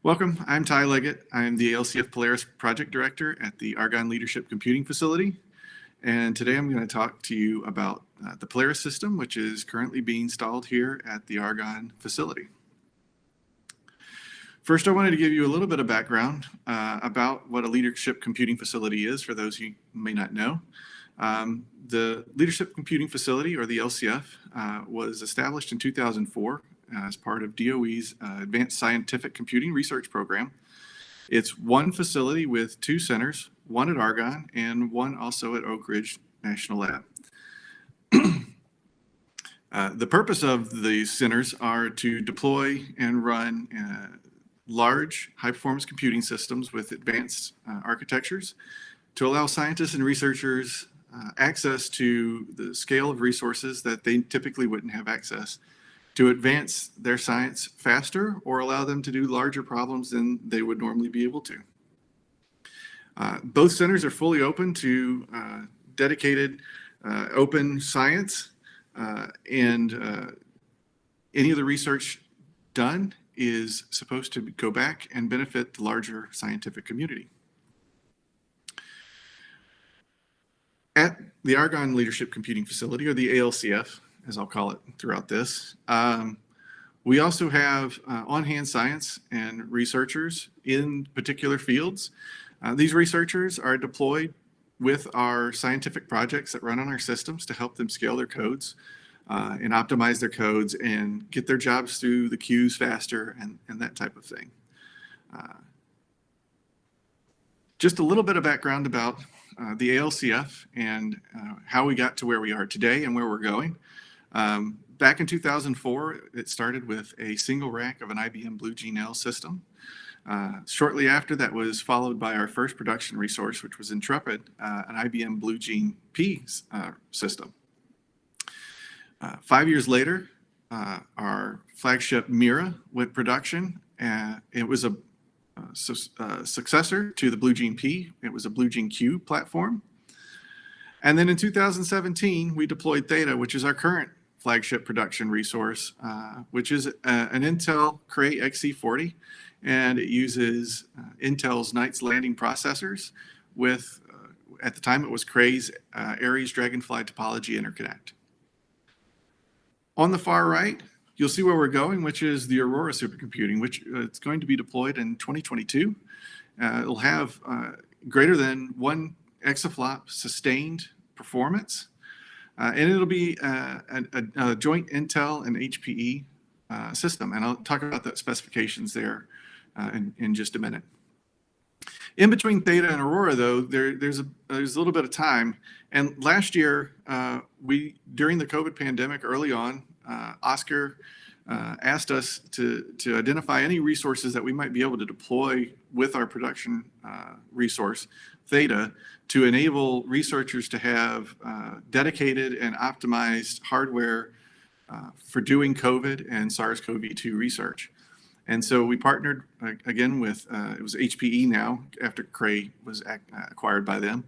Welcome, I'm Ty Leggett. I'm the ALCF Polaris Project Director at the Argonne Leadership Computing Facility. And today I'm going to talk to you about the Polaris system, which is currently being installed here at the Argonne facility. First, I wanted to give you a little bit of background about what a leadership computing facility is, for those who may not know. The Leadership Computing Facility, or the LCF, was established in 2004 as part of DOE's Advanced Scientific Computing Research Program. It's one facility with two centers, one at Argonne and one also at Oak Ridge National Lab. The purpose of these centers are to deploy and run large high-performance computing systems with advanced architectures to allow scientists and researchers access to the scale of resources that they typically wouldn't have access to advance their science faster or allow them to do larger problems than they would normally be able to. Both centers are fully open to dedicated open science, and any of the research done is supposed to go back and benefit the larger scientific community. At the Argonne Leadership Computing Facility, or the ALCF, as I'll call it throughout this, we also have on-hand science and researchers in particular fields. These researchers are deployed with our scientific projects that run on our systems to help them scale their codes and optimize their codes and get their jobs through the queues faster and that type of thing. Just a little bit of background about the ALCF and how we got to where we are today and where we're going. Back in 2004, it started with a single rack of an IBM Blue Gene L system. Shortly after, that was followed by our first production resource, which was Intrepid, an IBM Blue Gene P system. 5 years later, our flagship Mira went production. It was a successor to the Blue Gene P. It was a Blue Gene Q platform. And then in 2017, we deployed Theta, which is our current flagship production resource, which is an Intel Cray XC40, and it uses Intel's Knights Landing processors with, at the time it was Cray's Aries Dragonfly topology interconnect. On the far right, you'll see where we're going, which is the Aurora supercomputing, which it's going to be deployed in 2022. It'll have greater than 1 exaflop sustained performance, and it'll be a joint Intel and HPE system, and I'll talk about the specifications there in just a minute. In between Theta and Aurora, though, there's a little bit of time, and last year, during the COVID pandemic early on, Oscar asked us to identify any resources that we might be able to deploy with our production resource, Theta, to enable researchers to have dedicated and optimized hardware for doing COVID and SARS-CoV-2 research. And so we partnered again with, it was HPE now, after Cray was acquired by them,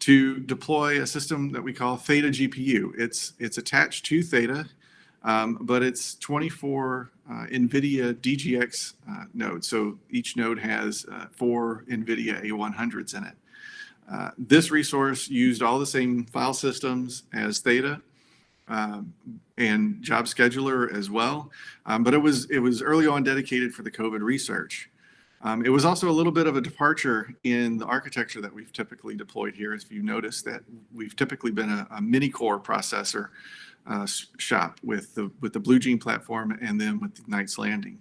to deploy a system that we call Theta GPU. It's attached to Theta, but it's 24 NVIDIA DGX nodes. So each node has 4 NVIDIA A100s in it. This resource used all the same file systems as Theta and job scheduler as well, but it was early on dedicated for the COVID research. It was also a little bit of a departure in the architecture that we've typically deployed here. If you notice that we've typically been a mini core processor shop with the Blue Gene platform and then with the Knights Landing.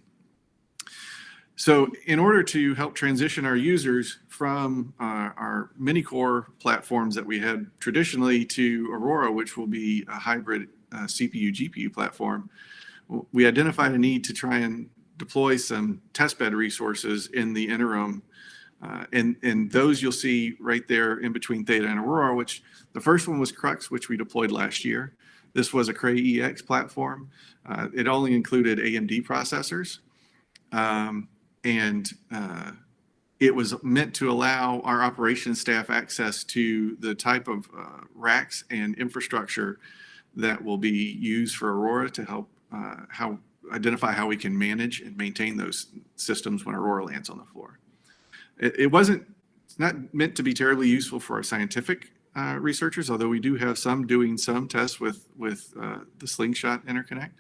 So in order to help transition our users from our mini core platforms that we had traditionally to Aurora, which will be a hybrid CPU GPU platform, we identified a need to try and deploy some testbed resources in the interim. And those you'll see right there in between Theta and Aurora, which the first one was Crux, which we deployed last year. This was a Cray EX platform. It only included AMD processors. And it was meant to allow our operations staff access to the type of racks and infrastructure that will be used for Aurora to help how identify how we can manage and maintain those systems when Aurora lands on the floor. It's not meant to be terribly useful for our scientific researchers, although we do have some doing some tests with the Slingshot Interconnect.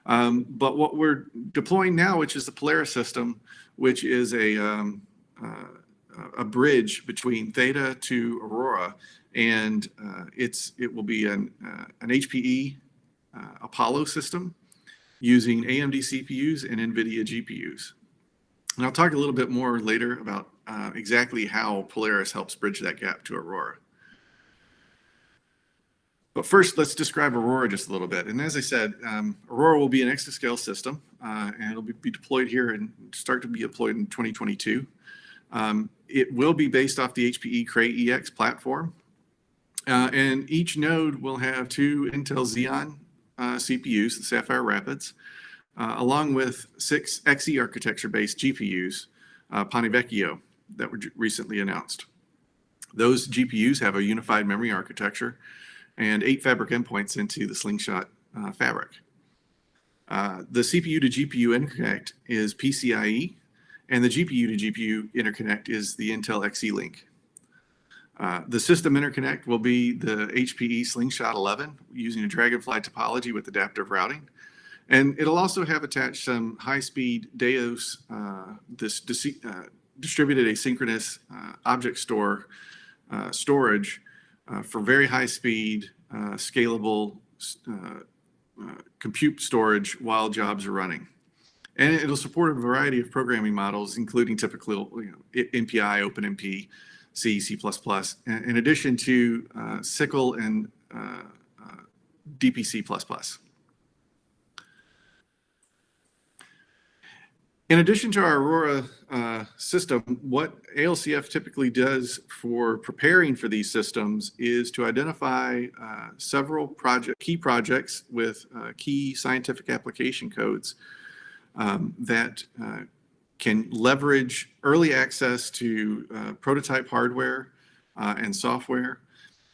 But what we're deploying now, which is the Polaris system, which is a bridge between Theta to Aurora, and it will be an HPE Apollo system using AMD CPUs and NVIDIA GPUs. And I'll talk a little bit more later about exactly how Polaris helps bridge that gap to Aurora. But first, let's describe Aurora just a little bit. And as I said, Aurora will be an exascale system, and it'll be deployed here and start to be deployed in 2022. It will be based off the HPE Cray EX platform. And each node will have 2 Intel Xeon CPUs, the Sapphire Rapids, along with 6 Xe architecture-based GPUs, Ponte Vecchio, that were recently announced. Those GPUs have a unified memory architecture and 8 fabric endpoints into the Slingshot fabric. The CPU to GPU interconnect is PCIe, and the GPU to GPU interconnect is the Intel Xe Link. The system interconnect will be the HPE Slingshot 11 using a Dragonfly topology with adaptive routing. And it'll also have attached some high-speed DAOS, distributed asynchronous object store storage for very high-speed, scalable compute storage while jobs are running. And it'll support a variety of programming models, including typical MPI, OpenMP, C, C++, in addition to SYCL and DPC++. In addition to our Aurora system, what ALCF typically does for preparing for these systems is to identify several key projects with key scientific application codes that can leverage early access to prototype hardware and software,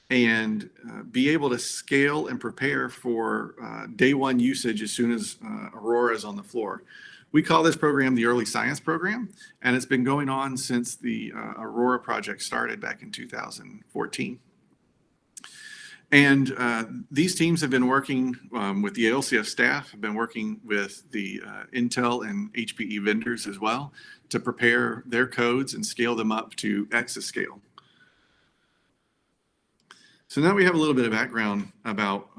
and be able to scale and prepare for day one usage as soon as Aurora is on the floor. We call this program the Early Science Program, and it's been going on since the Aurora project started back in 2014. And these teams have been working with the ALCF staff, have been working with the Intel and HPE vendors as well to prepare their codes and scale them up to Exascale. So now we have a little bit of background about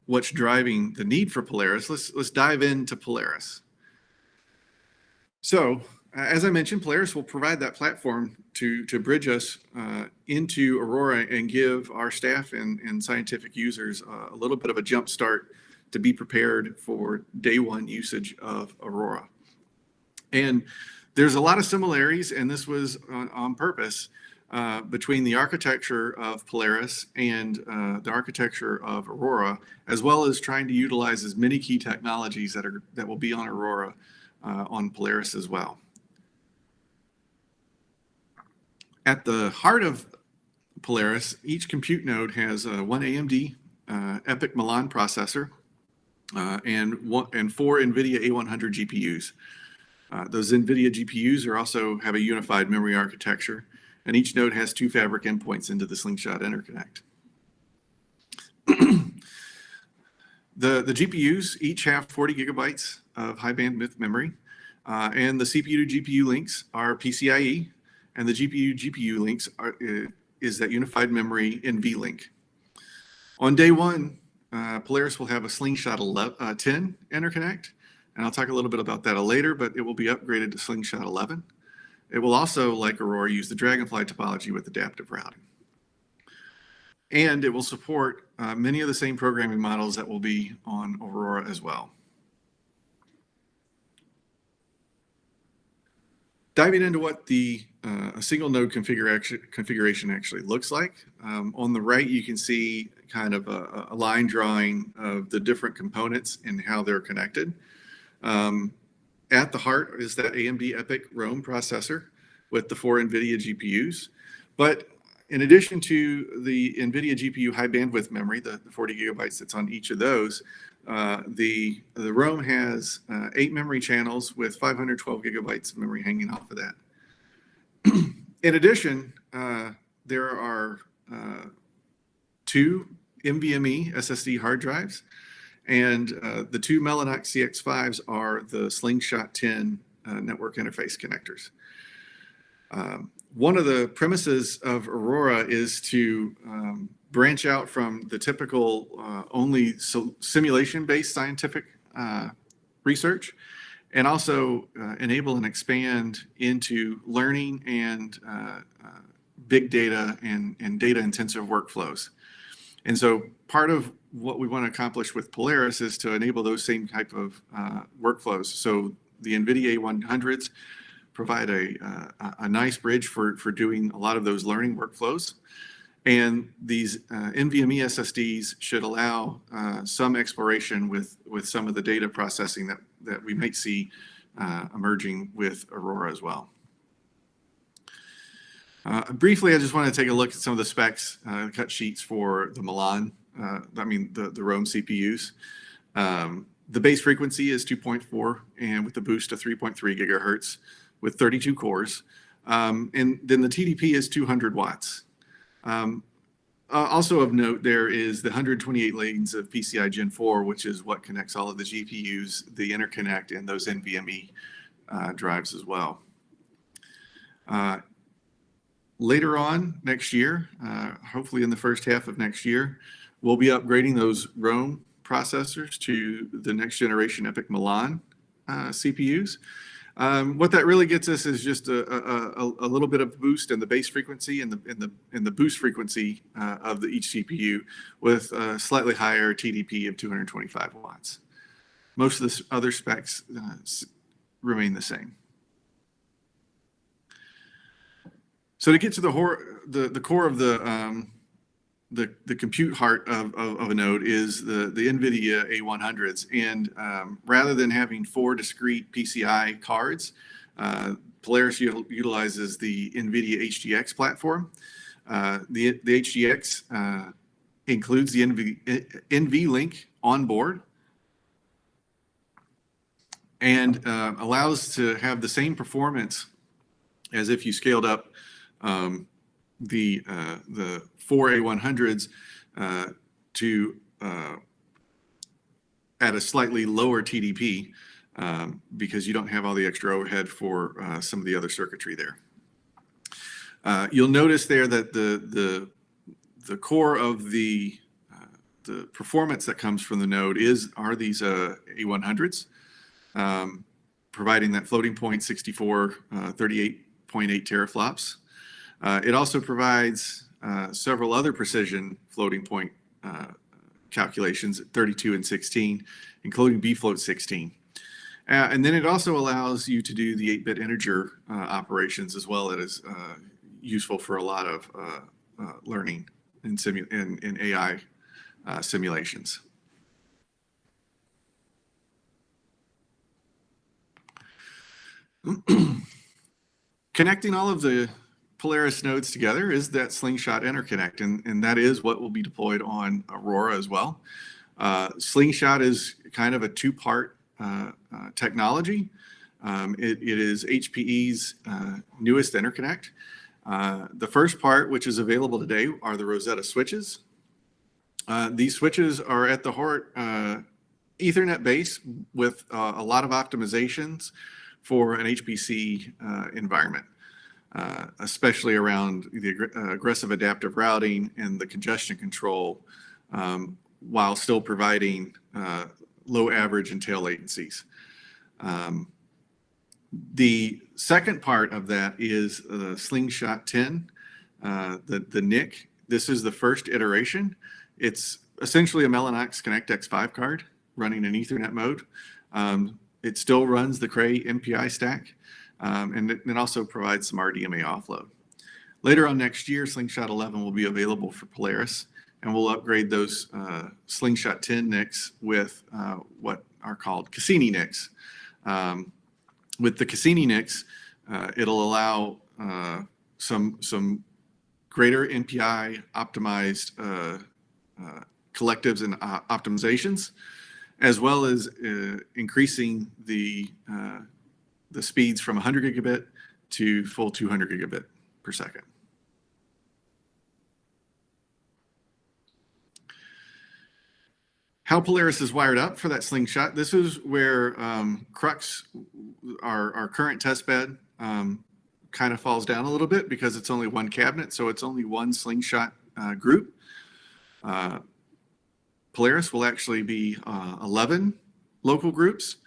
what's driving the need for Polaris. Let's dive into Polaris. So, as I mentioned, Polaris will provide that platform to bridge us into Aurora and give our staff and scientific users a little bit of a jump start to be prepared for day one usage of Aurora. And there's a lot of similarities, and this was on purpose, between the architecture of Polaris and the architecture of Aurora, as well as trying to utilize as many key technologies that will be on Aurora on Polaris as well. At the heart of Polaris, each compute node has one AMD EPYC MILAN processor and 4 NVIDIA A100 GPUs. Those NVIDIA GPUs also have a unified memory architecture, and each node has 2 fabric endpoints into the Slingshot Interconnect. The GPUs each have 40 gigabytes of high bandwidth memory, and the CPU to GPU links are PCIe, and the GPU links is that unified memory NVLink. On day one, Polaris will have a Slingshot 10 interconnect, and I'll talk a little bit about that later, but it will be upgraded to Slingshot 11. It will also, like Aurora, use the Dragonfly topology with adaptive routing. And it will support many of the same programming models that will be on Aurora as well. Diving into what the a single node configuration actually looks like. On the right, you can see kind of a line drawing of the different components and how they're connected. At the heart is that AMD EPYC Rome processor with the 4 NVIDIA GPUs. But in addition to the NVIDIA GPU high bandwidth memory, the 40 gigabytes that's on each of those, The ROM has 8 memory channels with 512 gigabytes of memory hanging off of that. In addition, there are 2 NVMe SSD hard drives, and the 2 Mellanox CX5s are the Slingshot 10 network interface connectors. One of the premises of Aurora is to branch out from the typical only simulation-based scientific research, and also enable and expand into learning and big data and data-intensive workflows. And so part of what we want to accomplish with Polaris is to enable those same type of workflows. So the NVIDIA A100s provide a nice bridge for doing a lot of those learning workflows. And these NVMe SSDs should allow some exploration with some of the data processing that we might see emerging with Aurora as well. Briefly, I just want to take a look at some of the specs, cut sheets for the MILAN, the ROM CPUs. The base frequency is 2.4, and with the boost of 3.3 gigahertz with 32 cores. And then the TDP is 200 watts. Also of note, there is the 128 lanes of PCI Gen 4, which is what connects all of the GPUs, the interconnect, and those NVMe drives as well. Later on next year, hopefully in the first half of next year, we'll be upgrading those ROM processors to the next generation EPYC MILAN CPUs. What that really gets us is just a little bit of boost in the base frequency and the boost frequency of each CPU, with a slightly higher TDP of 225 watts. Most of the other specs remain the same. So to get to the core of the compute heart of a node is the NVIDIA A100s. And rather than having 4 discrete PCI cards, Polaris utilizes the NVIDIA HGX platform. The HGX includes the NVLink on board and allows to have the same performance as if you scaled up the 4 A100s to at a slightly lower TDP because you don't have all the extra overhead for some of the other circuitry there. You'll notice there that the core of the performance that comes from the node are these A100s, providing that floating point 64 38.8 teraflops. It also provides several other precision floating point calculations at 32 and 16, including bfloat 16. And then it also allows you to do the 8-bit integer operations as well. That is useful for a lot of learning in AI simulations. Connecting all of the Polaris nodes together is that Slingshot Interconnect, and that is what will be deployed on Aurora as well. Slingshot is kind of a 2-part technology. It is HPE's newest interconnect. The first part, which is available today, are the Rosetta switches. These switches are at the heart Ethernet base with a lot of optimizations for an HPC environment. Especially around the aggressive adaptive routing and the congestion control, while still providing low average and tail latencies. The second part of that is the Slingshot 10, the NIC. This is the first iteration. It's essentially a Mellanox Connect X5 card running in Ethernet mode. It still runs the Cray MPI stack. And it also provides some RDMA offload. Later on next year, Slingshot 11 will be available for Polaris, and we'll upgrade those Slingshot 10 NICs with what are called Cassini NICs. With the Cassini NICs, it'll allow some greater MPI optimized collectives and optimizations. as well as increasing the speeds from 100 gigabit to full 200 gigabit per second. How Polaris is wired up for that Slingshot. This is where Crux, our current test bed, kind of falls down a little bit because it's only one cabinet, so it's only one Slingshot group. Polaris will actually be 11 local groups,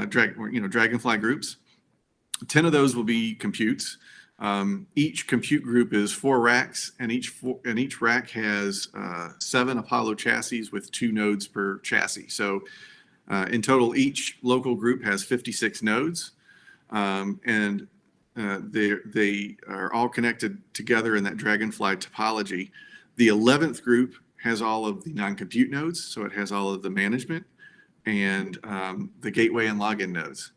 Dragonfly groups. 10 of those will be computes. Each compute group is 4 racks, and each rack has 7 Apollo chassis with 2 nodes per chassis. So in total, each local group has 56 nodes, and they are all connected together in that Dragonfly topology. The 11th group has all of the non-compute nodes, so it has all of the management and the gateway and login nodes.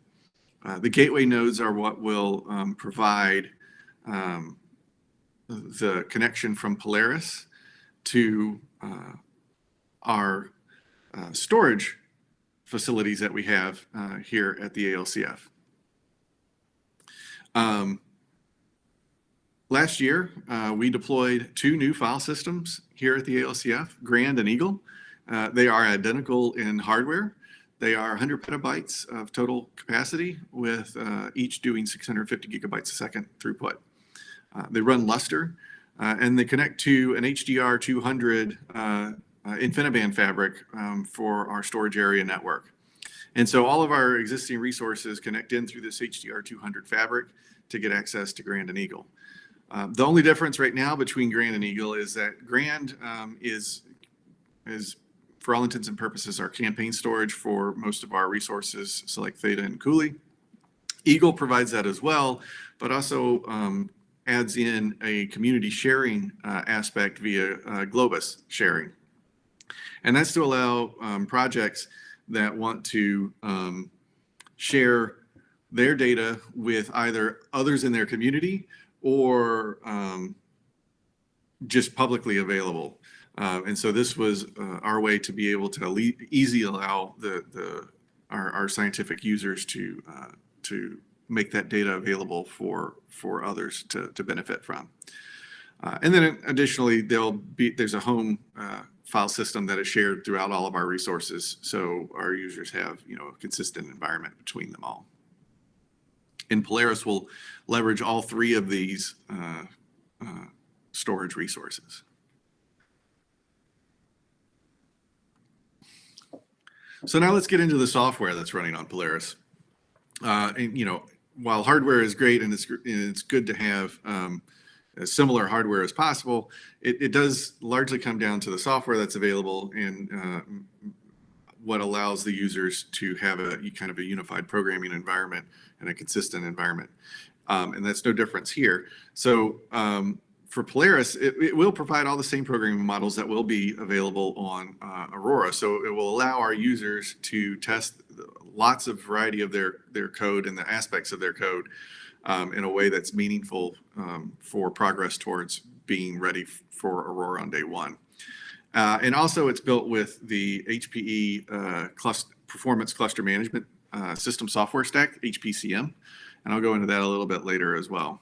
The gateway nodes are what will provide the connection from Polaris to our storage facilities that we have here at the ALCF. Last year, we deployed 2 new file systems here at the ALCF, Grand and Eagle. They are identical in hardware. They are 100 petabytes of total capacity, with each doing 650 gigabytes a second throughput. They run Lustre, and they connect to an HDR200 InfiniBand fabric for our storage area network. And so all of our existing resources connect in through this HDR200 fabric to get access to Grand and Eagle. The only difference right now between Grand and Eagle is that Grand is for all intents and purposes, our campaign storage for most of our resources, so like Theta and Cooley. Eagle provides that as well, but also adds in a community sharing aspect via Globus sharing. And that's to allow projects that want to share their data with either others in their community or just publicly available. And so this was our way to be able to easily allow our scientific users to make that data available for others to benefit from. And then additionally, there's a home file system that is shared throughout all of our resources, so our users have a consistent environment between them all. And Polaris will leverage all 3 of these storage resources. So now let's get into the software that's running on Polaris. And while hardware is great and it's good to have as similar hardware as possible, it does largely come down to the software that's available and what allows the users to have a kind of a unified programming environment and a consistent environment. And that's no difference here. So for Polaris, it will provide all the same programming models that will be available on Aurora. So it will allow our users to test lots of variety of their code and the aspects of their code in a way that's meaningful for progress towards being ready for Aurora on day 1. And also it's built with the HPE Performance Cluster Management System Software Stack, HPCM. And I'll go into that a little bit later as well.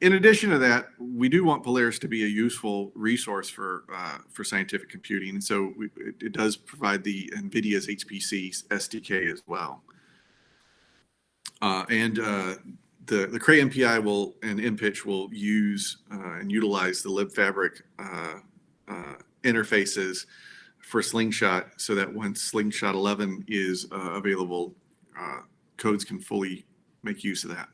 In addition to that, we do want Polaris to be a useful resource for scientific computing. And so it does provide the NVIDIA's HPC SDK as well. And the Cray MPI and MPitch will use and utilize the libfabric interfaces for Slingshot, so that once Slingshot 11 is available, codes can fully make use of that.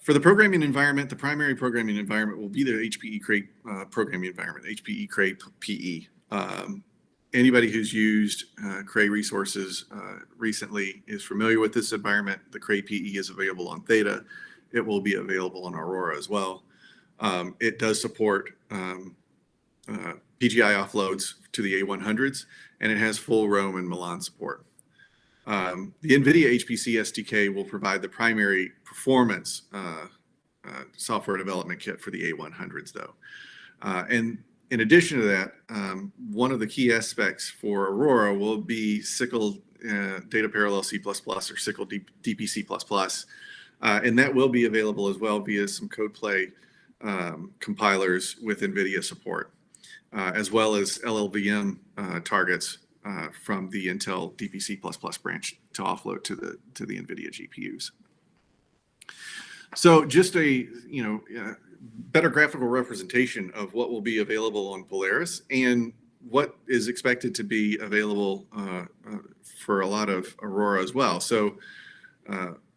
For the programming environment, the primary programming environment will be the HPE Cray programming environment, HPE Cray PE. Anybody who's used Cray resources recently is familiar with this environment. The Cray PE is available on Theta. It will be available on Aurora as well. It does support PGI offloads to the A100s, and it has full Rome and Milan support. The NVIDIA HPC SDK will provide the primary performance software development kit for the A100s, though. And in addition to that, one of the key aspects for Aurora will be SYCL data parallel C++ or SYCL DPC++. And that will be available as well via some CodePlay compilers with NVIDIA support, as well as LLVM targets from the Intel DPC++ branch to offload to the NVIDIA GPUs. So just a better graphical representation of what will be available on Polaris and what is expected to be available for a lot of Aurora as well. So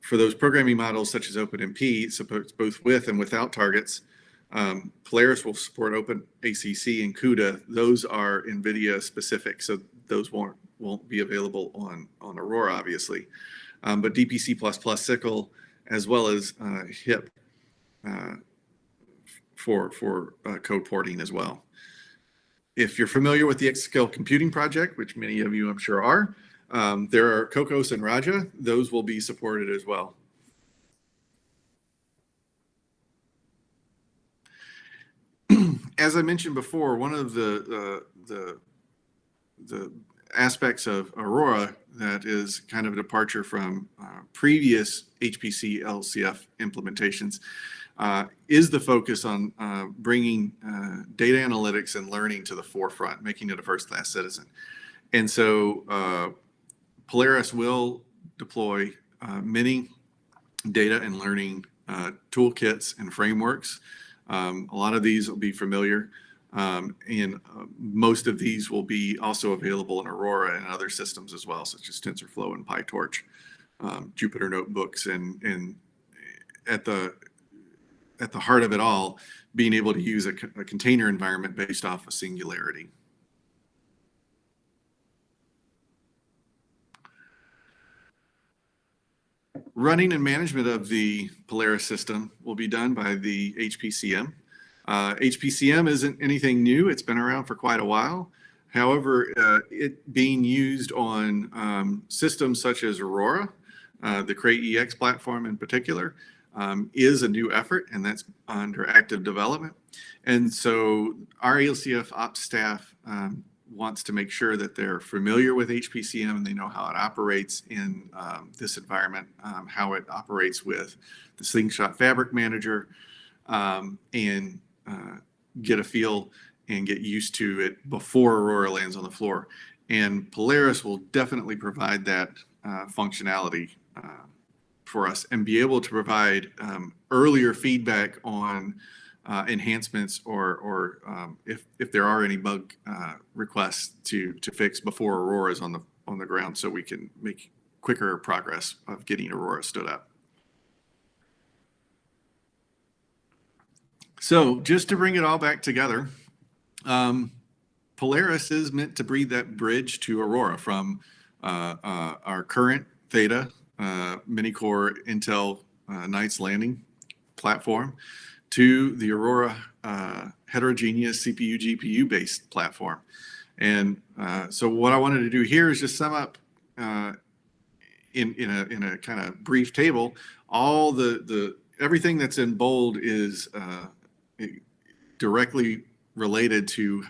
for those programming models such as OpenMP, supports both with and without targets. Polaris will support OpenACC and CUDA. Those are NVIDIA specific, so those won't be available on Aurora, obviously. But DPC++ SYCL, as well as HIP for code porting as well. If you're familiar with the Exascale computing project, which many of you I'm sure are, there are Cocos and Raja. Those will be supported as well. As I mentioned before, one of the aspects of Aurora that is kind of a departure from previous HPC ALCF implementations is the focus on bringing data analytics and learning to the forefront, making it a first-class citizen. And so Polaris will deploy many data and learning toolkits and frameworks. A lot of these will be familiar, and most of these will be also available in Aurora and other systems as well, such as TensorFlow and PyTorch, Jupyter Notebooks, and at the heart of it all, being able to use a container environment based off of Singularity. Running and management of the Polaris system will be done by the HPCM. HPCM isn't anything new. It's been around for quite a while. However, it being used on systems such as Aurora, the Cray EX platform in particular, is a new effort, and that's under active development. And so our ALCF ops staff wants to make sure that they're familiar with HPCM and they know how it operates in this environment, how it operates with the Slingshot Fabric Manager, and get a feel and get used to it before Aurora lands on the floor. And Polaris will definitely provide that functionality for us and be able to provide earlier feedback on enhancements or if there are any bug requests to fix before Aurora is on the ground, so we can make quicker progress of getting Aurora stood up. So just to bring it all back together, Polaris is meant to be that bridge to Aurora from our current Theta mini-core Intel Knights Landing platform to the Aurora heterogeneous CPU GPU based platform. And so what I wanted to do here is just sum up in a kind of brief table all the everything that's in bold is directly related to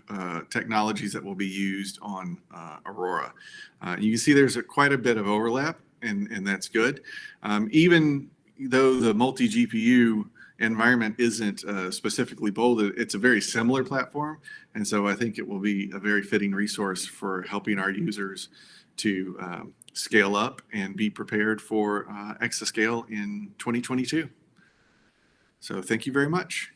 technologies that will be used on Aurora. You can see there's quite a bit of overlap, and that's good. Even though the multi-GPU environment isn't specifically bolded, it's a very similar platform. And so I think it will be a very fitting resource for helping our users to scale up and be prepared for Exascale in 2022. So thank you very much.